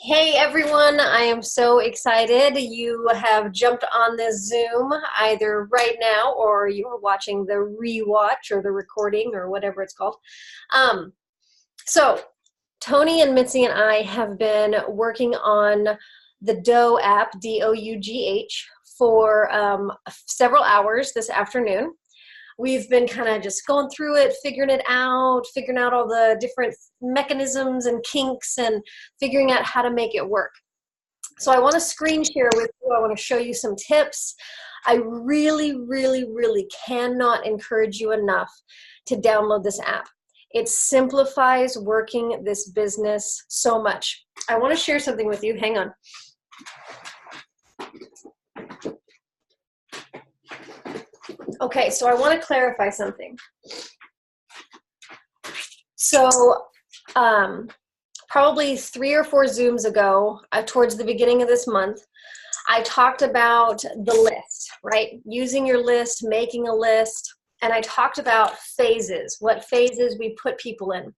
Hey everyone, I am so excited. You have jumped on this Zoom either right now or you are watching the rewatch or the recording or whatever it's called. Um, so, Tony and Mitzi and I have been working on the Dough app, Dough, for several hours this afternoon. We've been kind of just going through it, figuring out all the different mechanisms and kinks and figuring out how to make it work. So I want to screen share with you. I want to show you some tips. I really, really, really cannot encourage you enough to download this app. It simplifies working this business so much. I want to share something with you. Hang on. Okay, so I want to clarify something. So probably 3 or 4 Zooms ago, towards the beginning of this month, I talked about the list, right? Using your list, making a list, and I talked about phases, what phases we put people in.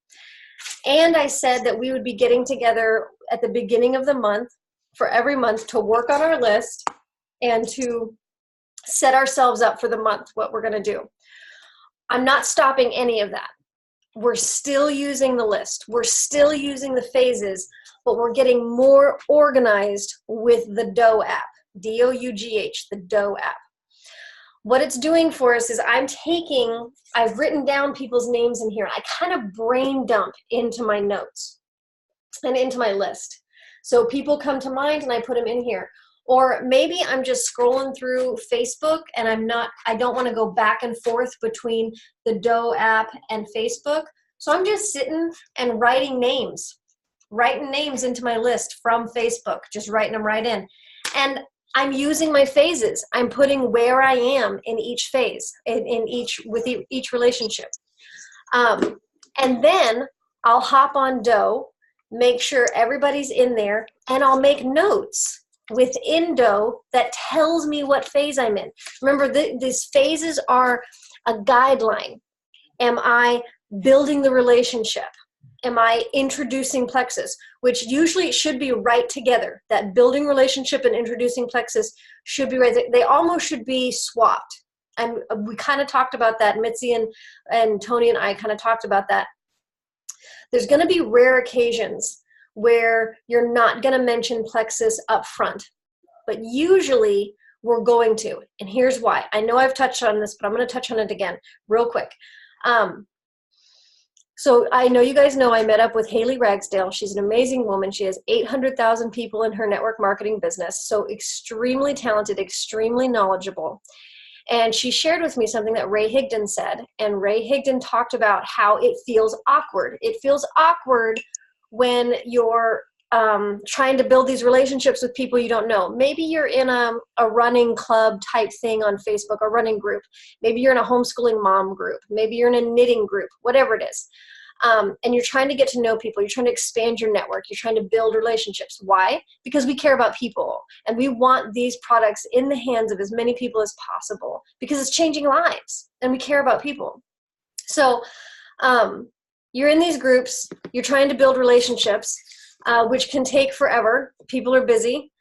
And I said that we would be getting together at the beginning of the month for every month to work on our list and to set ourselves up for the month, what we're going to do. I'm not stopping any of that. We're still using the list. We're still using the phases, but we're getting more organized with the Dough app, Dough, the Dough app. What it's doing for us is I've written down people's names in here. I kind of brain dump into my notes and into my list. So people come to mind and I put them in here. Or maybe I'm just scrolling through Facebook and I don't want to go back and forth between the Dough app and Facebook. So I'm just sitting and writing names into my list from Facebook, just writing them right in. And I'm using my phases. I'm putting where I am in each phase, with each relationship. And then I'll hop on Dough, make sure everybody's in there, and I'll make notes within Dough that tells me what phase I'm in. Remember, these phases are a guideline. Am I building the relationship? Am I introducing plexus? Which usually should be right together. That building relationship and introducing plexus should be right. They almost should be swapped. And we kind of talked about that. Mitzi and Tony and I kind of talked about that. There's going to be rare occasions where you're not going to mention plexus up front, but usually we're going to, and here's why. I know I've touched on this, but I'm going to touch on it again real quick. So I know you guys know I met up with Haley Ragsdale. She's an amazing woman. She has 800,000 people in her network marketing business, so extremely talented, extremely knowledgeable. And she shared with me something that Ray Higdon said, and Ray Higdon talked about how it feels awkward. It feels awkward when you're trying to build these relationships with people you don't know. Maybe you're in a running club type thing on Facebook, a running group. Maybe you're in a homeschooling mom group. Maybe you're in a knitting group, whatever it is. And you're trying to get to know people. You're trying to expand your network. You're trying to build relationships. Why? Because we care about people. And we want these products in the hands of as many people as possible because it's changing lives. And we care about people. So you're in these groups. You're trying to build relationships, which can take forever. People are busy.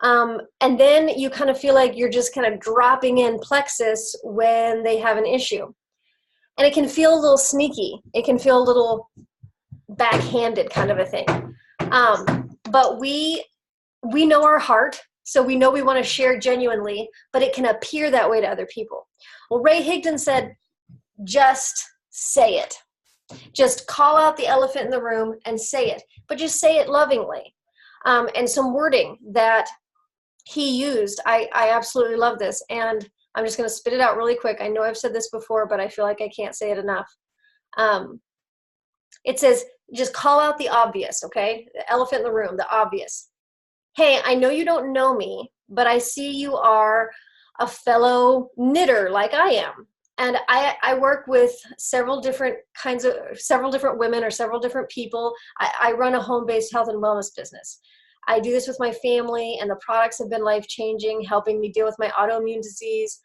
And then you kind of feel like you're just kind of dropping in plexus when they have an issue. And it can feel a little sneaky. It can feel a little backhanded kind of a thing. But we know our heart, so we know we want to share genuinely, but it can appear that way to other people. Well, Ray Higdon said, just say it. Just call out the elephant in the room and say it, but just say it lovingly. And some wording that he used, I absolutely love this. And I'm just going to spit it out really quick. I know I've said this before, but I feel like I can't say it enough. It says, just call out the obvious, okay? The elephant in the room, the obvious. Hey, I know you don't know me, but I see you are a fellow knitter like I am. And I work with several different women or several different people. I run a home-based health and wellness business. I do this with my family, and the products have been life-changing, helping me deal with my autoimmune disease.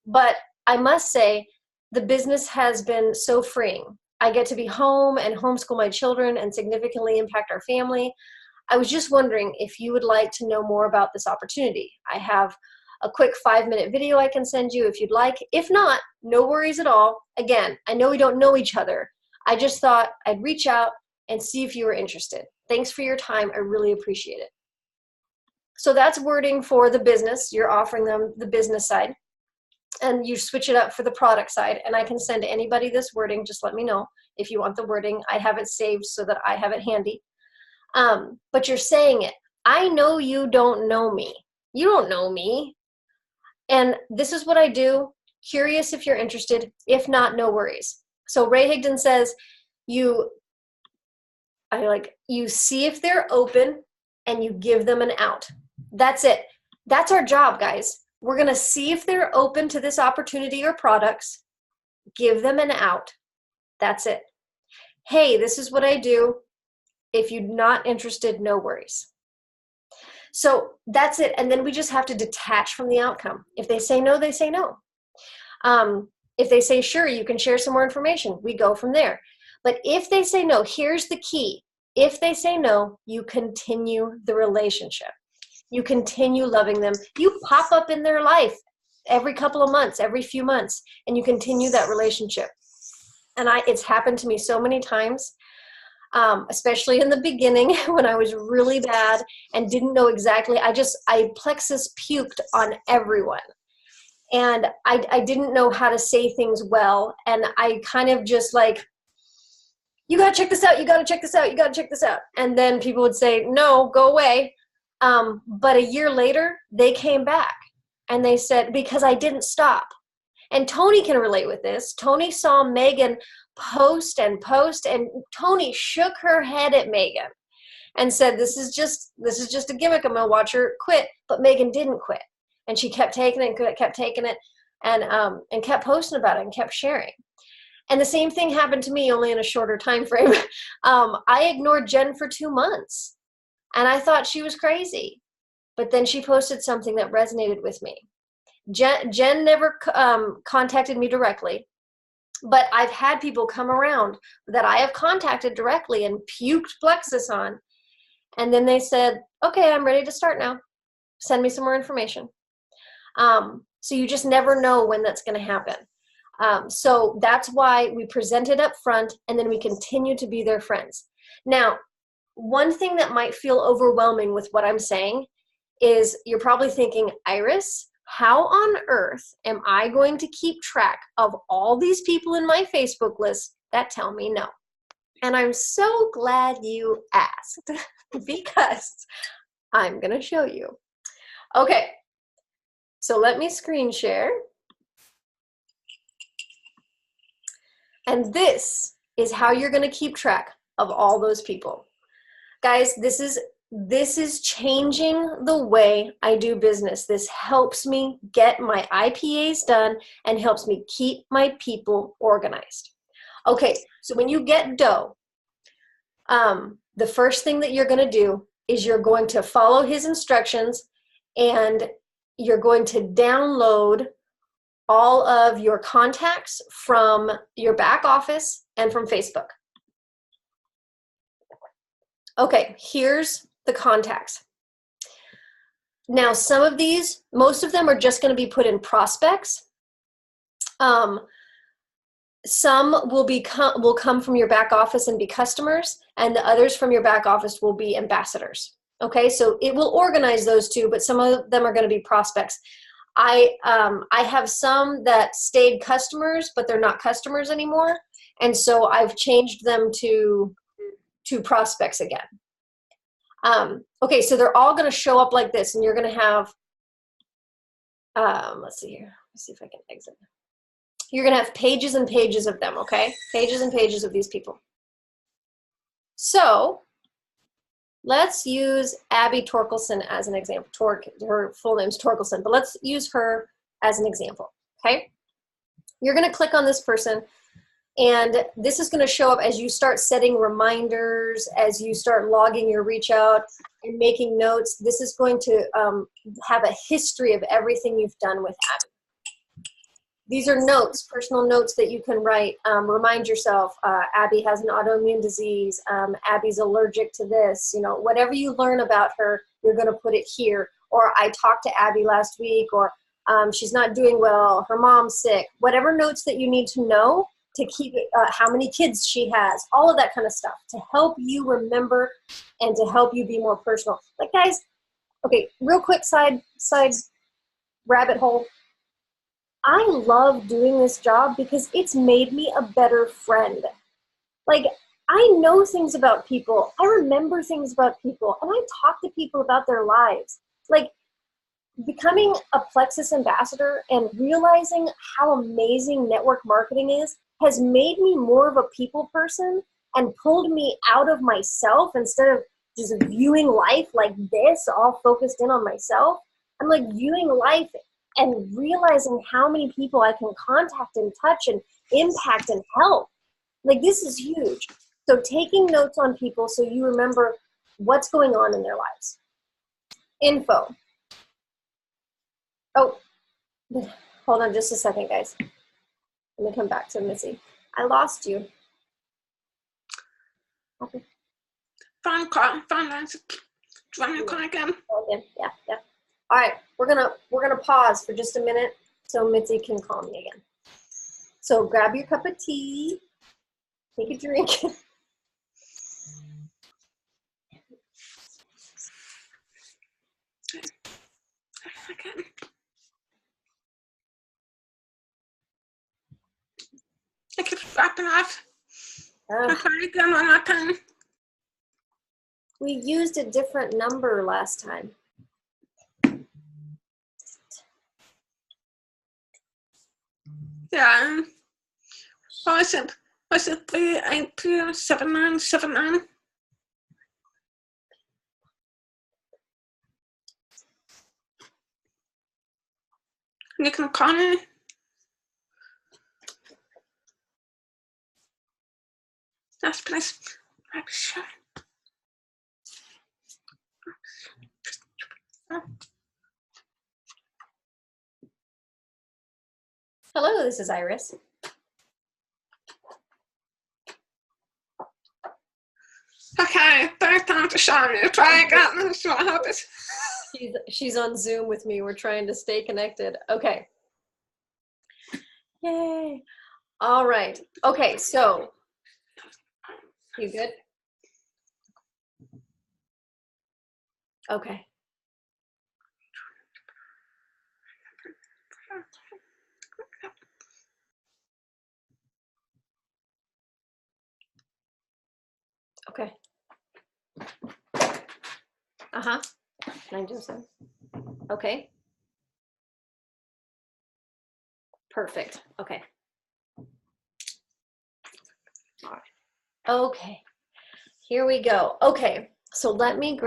But I must say, the business has been so freeing. I get to be home and homeschool my children and significantly impact our family. I was just wondering if you would like to know more about this opportunity. I have a quick 5-minute video I can send you if you'd like. If not, no worries at all. Again, I know we don't know each other. I just thought I'd reach out and see if you were interested. Thanks for your time. I really appreciate it. So that's wording for the business. You're offering them the business side. And you switch it up for the product side. And I can send anybody this wording. Just let me know if you want the wording. I have it saved so that I have it handy. But you're saying it. I know you don't know me. You don't know me. And this is what I do. Curious if you're interested. If not, no worries. So Ray Higdon says, you see if they're open and you give them an out. That's it. That's our job, guys. We're going to see if they're open to this opportunity or products. Give them an out. That's it. Hey, this is what I do. If you're not interested, no worries. So that's it. And then we just have to detach from the outcome. If they say no, they say no. If they say, sure, you can share some more information, we go from there. But if they say no, here's the key. If they say no, you continue the relationship. You continue loving them. You pop up in their life every couple of months, every few months, and you continue that relationship. And it's happened to me so many times, especially in the beginning when I was really bad and didn't know exactly. I plexus puked on everyone. And I didn't know how to say things well. And I kind of just like, you got to check this out. You got to check this out. You got to check this out. And then people would say, no, go away. But a year later, they came back and they said, because I didn't stop. And Tony can relate with this. Tony saw Megan post, and Tony shook her head at Megan and said, this is just a gimmick. I'm going to watch her quit. But Megan didn't quit. And she kept taking it and kept taking it and kept posting about it and kept sharing. And the same thing happened to me, only in a shorter time frame. I ignored Jen for 2 months. And I thought she was crazy. But then she posted something that resonated with me. Jen never contacted me directly. But I've had people come around that I have contacted directly and puked plexus on. And then they said, okay, I'm ready to start now. Send me some more information. So you just never know when that's going to happen. So that's why we present it up front and then we continue to be their friends. Now, one thing that might feel overwhelming with what I'm saying is you're probably thinking, Iris, how on earth am I going to keep track of all these people in my Facebook list that tell me no? And I'm so glad you asked because I'm going to show you. Okay, so let me screen share. And this is how you're going to keep track of all those people. Guys, this is changing the way I do business. This helps me get my IPAs done and helps me keep my people organized. Okay, so when you get dough, the first thing that you're going to do is you're going to follow his instructions and you're going to download all of your contacts from your back office and from Facebook. Okay, here's the contacts. Now, some of these, most of them are just going to be put in prospects. Some will come from your back office and be customers, and the others from your back office will be ambassadors. Okay, so it will organize those two, but some of them are going to be prospects. I have some that stayed customers, but they're not customers anymore, and so I've changed them to prospects again. Okay, so they're all going to show up like this, and you're going to have, let's see here. Let's see if I can exit. You're going to have pages and pages of them, okay? Pages and pages of these people. So let's use Abby Torkelson as an example. Her full name's Torkelson, but let's use her as an example, okay? You're going to click on this person, and this is going to show up as you start setting reminders, as you start logging your reach out and making notes. This is going to have a history of everything you've done with Abby. These are notes, personal notes that you can write. Remind yourself, Abby has an autoimmune disease. Abby's allergic to this. You know, whatever you learn about her, you're going to put it here. Or I talked to Abby last week, or she's not doing well, her mom's sick. Whatever notes that you need to know to keep it, how many kids she has, all of that kind of stuff to help you remember and to help you be more personal. Like, guys, okay, real quick side rabbit hole. I love doing this job because it's made me a better friend. Like, I know things about people. I remember things about people. And I talk to people about their lives. Like, becoming a Plexus ambassador and realizing how amazing network marketing is has made me more of a people person and pulled me out of myself instead of just viewing life like this, all focused in on myself. I'm like viewing life and realizing how many people I can contact and touch and impact and help. Like, this is huge. So taking notes on people so you remember what's going on in their lives. Info. Oh, hold on just a second, guys. Let me come back to Missy. I lost you. Okay. Phone call. Phone lines. Do you want me to call again? Yeah. All right, we're gonna pause for just a minute so Mitzi can call me again. So grab your cup of tea, take a drink. Okay. I keep dropping off. I'll try again one more time. We used a different number last time. Yeah. Was it 3827979? You can call me. Yes, please. I'm sure. Hello, this is Iris. Okay, third time to show me. Try again. So I hope it's... She's on Zoom with me. We're trying to stay connected. Okay. Yay. All right. Okay, so you good? Okay. Okay. Uh-huh. 907. Okay. Perfect. Okay. All right. Okay. Here we go. Okay. So let me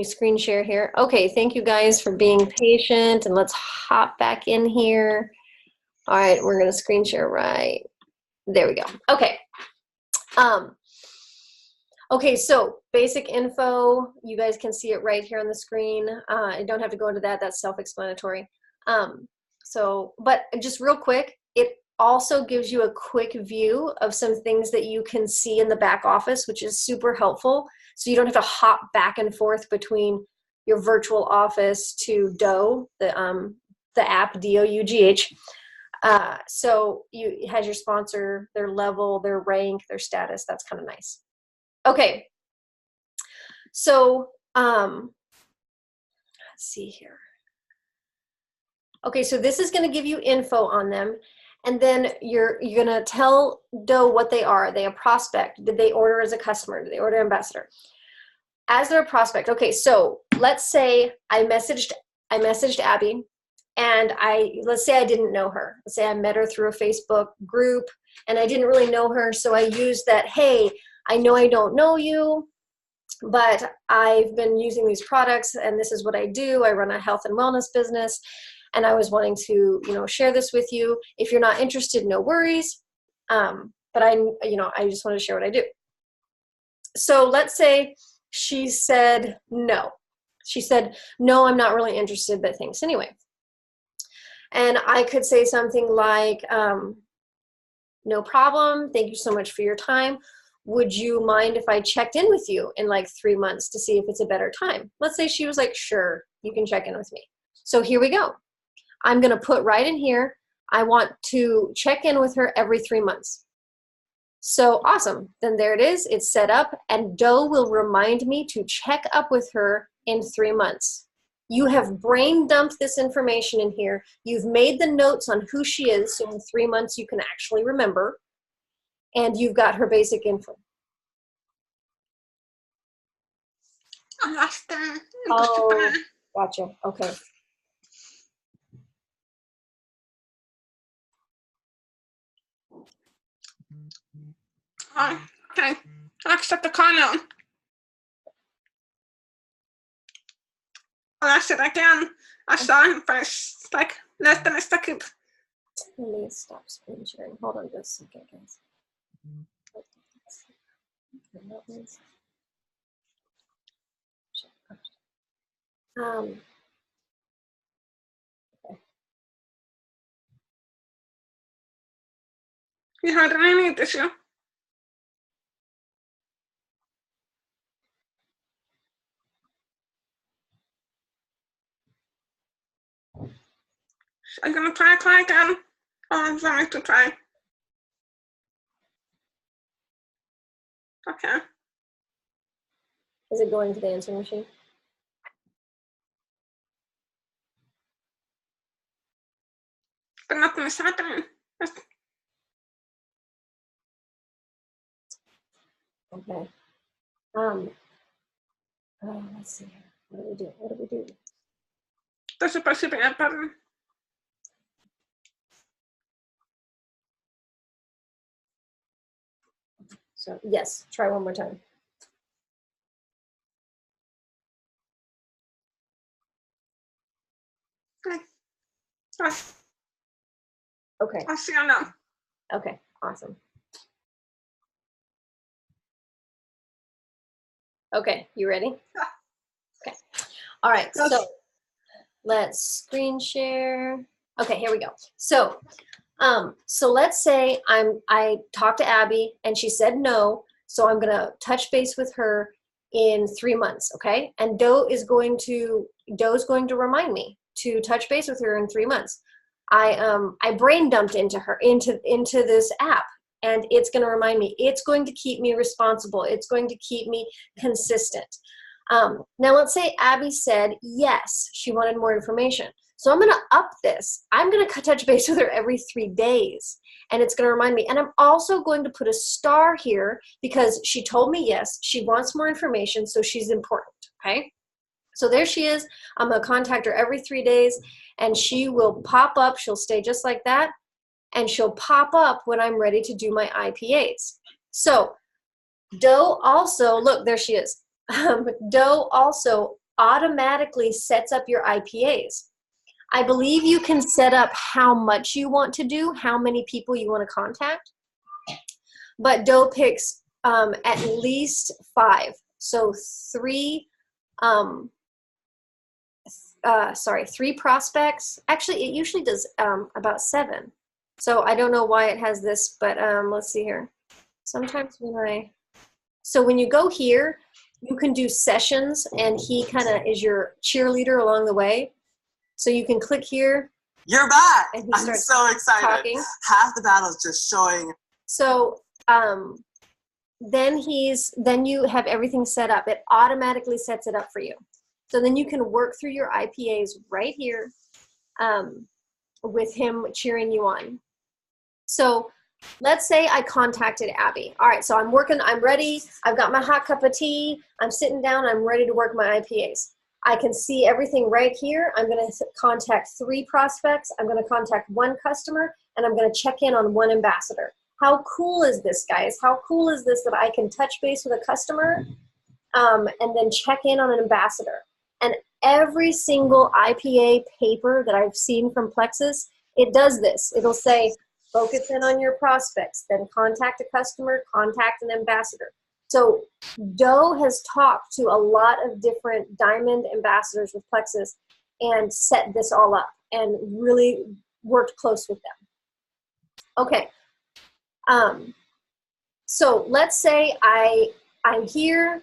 screen share here. Okay. Thank you guys for being patient, and let's hop back in here. All right. We're going to screen share right. There we go. Okay. Okay, so basic info, you guys can see it right here on the screen. I don't have to go into that, that's self-explanatory. But just real quick, it also gives you a quick view of some things that you can see in the back office, which is super helpful. So you don't have to hop back and forth between your virtual office to Dough, the app, D-O-U-G-H. So it has your sponsor, their level, their rank, their status. That's kind of nice. Okay, so let's see here. Okay, so this is going to give you info on them, and then you're going to tell Dough what they are. Are they a prospect? Did they order as a customer? Did they order ambassador? As they're a prospect, okay, so let's say I messaged Abby, and let's say I didn't know her. Let's say I met her through a Facebook group, and I didn't really know her, so I used that, hey, I know I don't know you, but I've been using these products and this is what I do. I run a health and wellness business, and I was wanting to, share this with you. If you're not interested, no worries. But I just want to share what I do. So let's say she said no. She said, no, I'm not really interested, but thanks anyway. And I could say something like, no problem. Thank you so much for your time. Would you mind if I checked in with you in like 3 months to see if it's a better time? Let's say she was like, sure, you can check in with me. So here we go. I'm going to put right in here, I want to check in with her every 3 months. So awesome. Then there it is. It's set up, and Doe will remind me to check up with her in 3 months. You have brain dumped this information in here. You've made the notes on who she is, so in 3 months you can actually remember, and you've got her basic info. I lost them. Oh, gotcha. Okay. Oh, okay. I'll accept the call now. I'll ask it again. I saw him first, like less than a second. Let me stop screen sharing. Hold on just a second, guys. Okay. You heard any of this, you? I'm gonna try again. I'm going to try. Okay. Is it going to the answering machine? But nothing is happening. Okay. Let's see here. What do we do? What do we do? There's supposed to be a button. So yes, try one more time. Okay. Okay. I'll see you now. Okay. Awesome. Okay. You ready? Yeah. Okay. All right. Yes. So let's screen share. Okay. Here we go. So let's say I talked to Abby and she said no. So I'm gonna touch base with her in 3 months. Okay. And Doe's going to remind me to touch base with her in 3 months. I brain dumped into this app, and it's going to remind me. It's going to keep me responsible. It's going to keep me consistent. Now let's say Abby said yes, she wanted more information. So I'm going to up this. I'm going to touch base with her every 3 days, and it's going to remind me. And I'm also going to put a star here because she told me yes, she wants more information, so she's important, okay? So there she is. I'm going to contact her every 3 days, and she will pop up. She'll stay just like that, and she'll pop up when I'm ready to do my IPAs. So Doe also, look, there she is. Doe also automatically sets up your IPAs. I believe you can set up how much you want to do, how many people you want to contact, but Doe picks at least 5. So 3 prospects. Actually, it usually does about 7. So I don't know why it has this, but let's see here. Sometimes when you go here, you can do sessions, and he kind of is your cheerleader along the way. So you can click here. You're back. And he I'm starts so excited. talking. Half the battle's just showing. So then you have everything set up. It automatically sets it up for you. So then you can work through your IPAs right here with him cheering you on. So let's say I contacted Abby. All right, so I'm ready. I've got my hot cup of tea. I'm sitting down. I'm ready to work my IPAs. I can see everything right here. I'm going to contact 3 prospects. I'm going to contact 1 customer, and I'm going to check in on 1 ambassador. How cool is this, guys? How cool is this that I can touch base with a customer and then check in on an ambassador? And every single IPA paper that I've seen from Plexus, it does this. It'll say, focus in on your prospects, then contact a customer, contact an ambassador. So Doe has talked to a lot of different diamond ambassadors with Plexus, and set this all up and really worked close with them. Okay. So let's say I'm here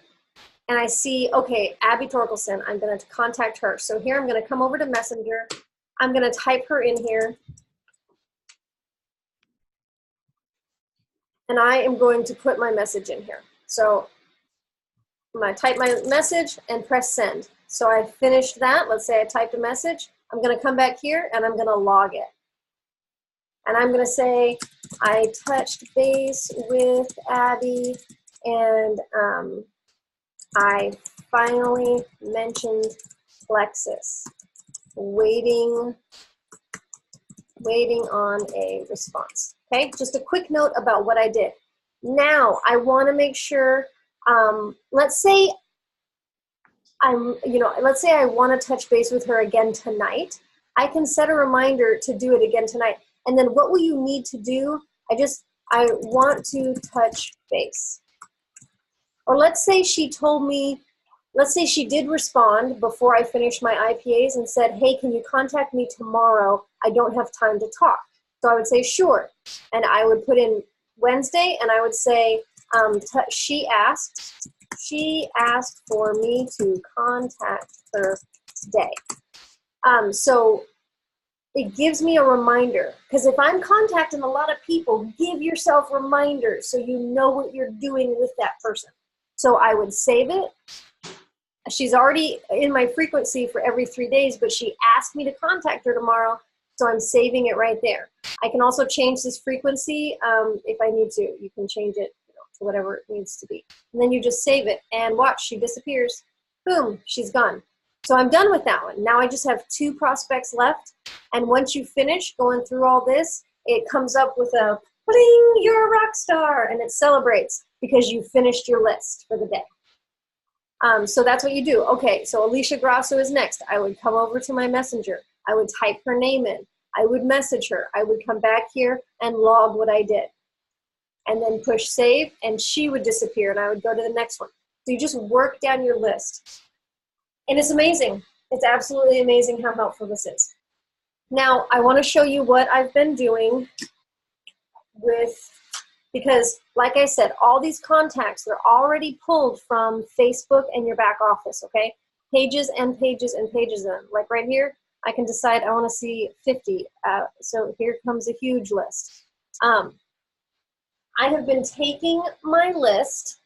and I see, okay, Abby Torkelson, I'm going to contact her. So here I'm going to come over to Messenger. I'm going to type her in here. And I am going to put my message in here. So I'm going to type my message and press send. So I finished that. Let's say I typed a message. I'm going to come back here and I'm going to log it. And I'm going to say, I touched base with Abby and I finally mentioned Plexus. Waiting on a response. Okay, just a quick note about what I did. Now I want to make sure, let's say I want to touch base with her again tonight. I can set a reminder to do it again tonight. And then what will you need to do? I want to touch base. Or let's say she told me, let's say she did respond before I finished my IPAs and said, hey, can you contact me tomorrow? I don't have time to talk. So I would say, sure. And I would put in Wednesday and I would say, she asked for me to contact her today. So it gives me a reminder, because if I'm contacting a lot of people, give yourself reminders so you know what you're doing with that person. So I would save it. She's already in my frequency for every 3 days, but she asked me to contact her tomorrow, so I'm saving it right there. I can also change this frequency if I need to. You can change it to whatever it needs to be. And then you just save it, and watch, she disappears. Boom, she's gone. So I'm done with that one. Now I just have 2 prospects left, and once you finish going through all this, it comes up with a bling, you're a rock star, and it celebrates because you finished your list for the day. So that's what you do. Okay, so Alicia Grasso is next. I would come over to my messenger. I would type her name in. I would message her. I would come back here and log what I did. And then push save, and she would disappear, and I would go to the next one. So you just work down your list. And it's amazing. It's absolutely amazing how helpful this is. Now, I want to show you what I've been doing because like I said, all these contacts, they're already pulled from Facebook and your back office, okay? Pages and pages and pages of them. Like right here, I can decide I want to see 50. So here comes a huge list. I have been taking my list.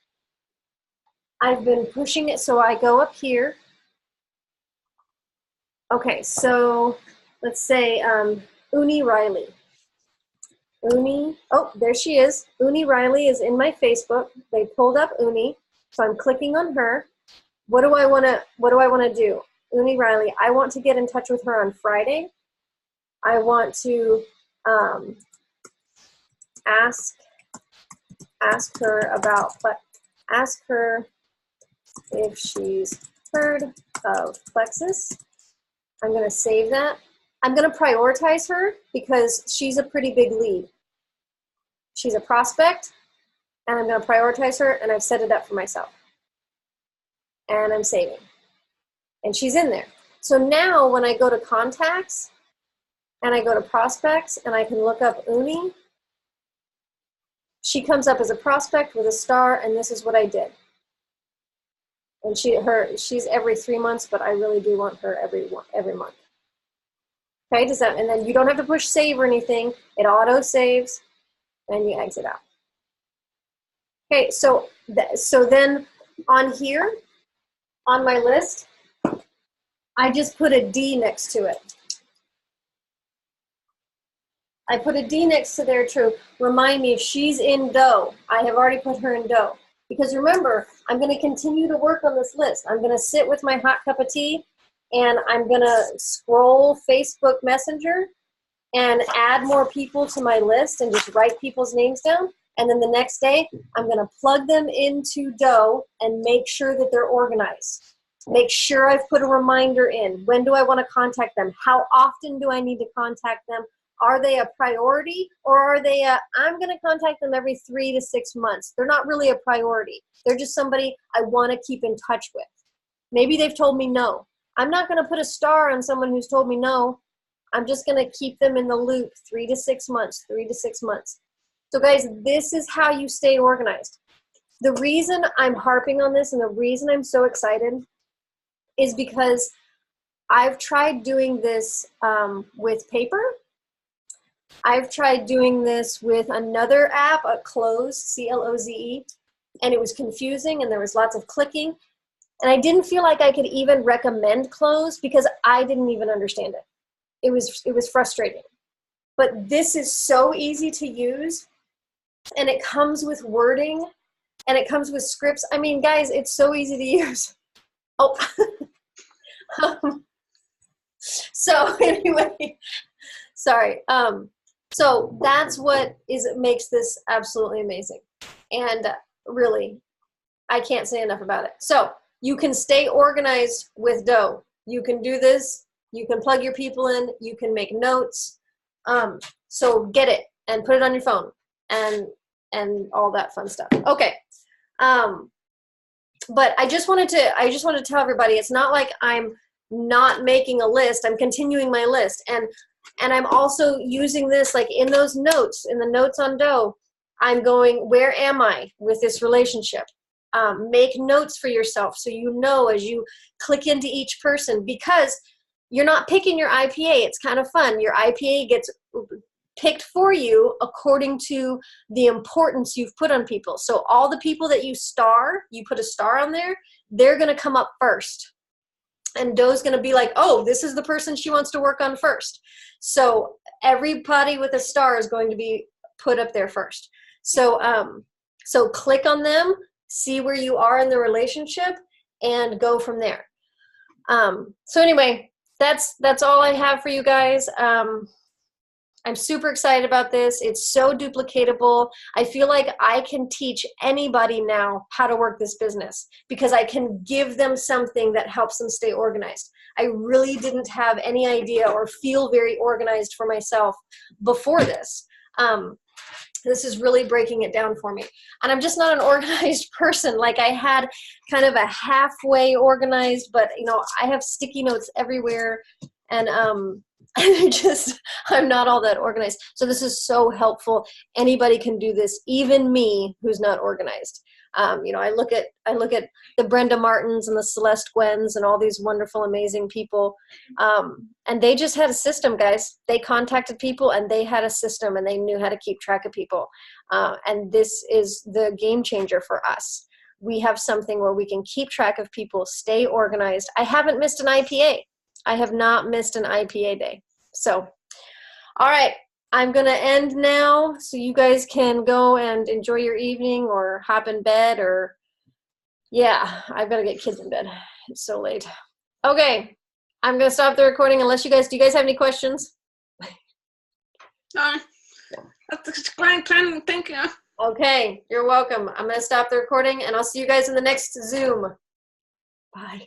I've been pushing it, so I go up here. Okay, so let's say Uni Riley. Oh, there she is. Uni Riley is in my Facebook. They pulled up Uni, so I'm clicking on her. What do I want to do? Uni Riley, I want to get in touch with her on Friday. I want to ask her if she's heard of Plexus. I'm going to save that. I'm going to prioritize her because she's a pretty big lead. She's a prospect, and I'm going to prioritize her, and I've set it up for myself. And I'm saving. And she's in there. So now when I go to contacts, and I go to prospects, and I can look up Uni, she comes up as a prospect with a star, and this is what I did. And she's every 3 months, but I really do want her every month. Okay, and then you don't have to push save or anything. It auto saves, and you exit out. Okay, so then on here, on my list, I just put a D next to it. I put a D next to there to remind me she's in dough. I have already put her in dough. Because remember, I'm going to continue to work on this list. I'm going to sit with my hot cup of tea, and I'm going to scroll Facebook Messenger and add more people to my list and just write people's names down. And then the next day, I'm going to plug them into Dough and make sure that they're organized. Make sure I've put a reminder in. When do I want to contact them? How often do I need to contact them? Are they a priority, or are they I'm going to contact them every 3 to 6 months? They're not really a priority. They're just somebody I want to keep in touch with. Maybe they've told me no. I'm not going to put a star on someone who's told me no. I'm just going to keep them in the loop 3 to 6 months, 3 to 6 months. So guys, this is how you stay organized. The reason I'm harping on this and the reason I'm so excited is because I've tried doing this with paper. I've tried doing this with another app, a Cloze, C-L-O-Z-E, and it was confusing and there was lots of clicking. And I didn't feel like I could even recommend Cloze because I didn't even understand it. It was frustrating. But this is so easy to use, and it comes with wording, and it comes with scripts. I mean, guys, it's so easy to use. Oh. So anyway, sorry. So that's what makes this absolutely amazing. And really, I can't say enough about it. So you can stay organized with Dough. You can do this. You can plug your people in. You can make notes. So get it and put it on your phone and all that fun stuff. Okay. But I just wanted to tell everybody, it's not like I'm not making a list. I'm continuing my list. And I'm also using this like in those notes, in the notes on Dough, I'm going, where am I with this relationship? Make notes for yourself so you know as you click into each person, because you're not picking your IPA. It's kind of fun. Your IPA gets picked for you according to the importance you've put on people. So all the people that you put a star on there, they're going to come up first. And Dough's going to be like, oh, this is the person she wants to work on first. So everybody with a star is going to be put up there first. So, so click on them, see where you are in the relationship, and go from there. So anyway, that's all I have for you guys. I'm super excited about this. It's so duplicatable. I feel like I can teach anybody now how to work this business because I can give them something that helps them stay organized. I really didn't have any idea or feel very organized for myself before this. This is really breaking it down for me. And I'm just not an organized person. Like I had kind of a halfway organized, but you know, I have sticky notes everywhere and I'm not all that organized. So this is so helpful. Anybody can do this, even me who's not organized. You know, I look at the Brenda Martins and the Celeste Gwens and all these wonderful, amazing people. And they just had a system, guys. They contacted people and they had a system and they knew how to keep track of people. And this is the game changer for us. We have something where we can keep track of people, stay organized. I haven't missed an IPA. I have not missed an IPA day. So, all right. I'm going to end now so you guys can go and enjoy your evening or hop in bed or, yeah, I've got to get kids in bed. It's so late. Okay. I'm going to stop the recording unless do you guys have any questions? No. That's great training. Thank you. Okay. You're welcome. I'm going to stop the recording and I'll see you guys in the next Zoom. Bye.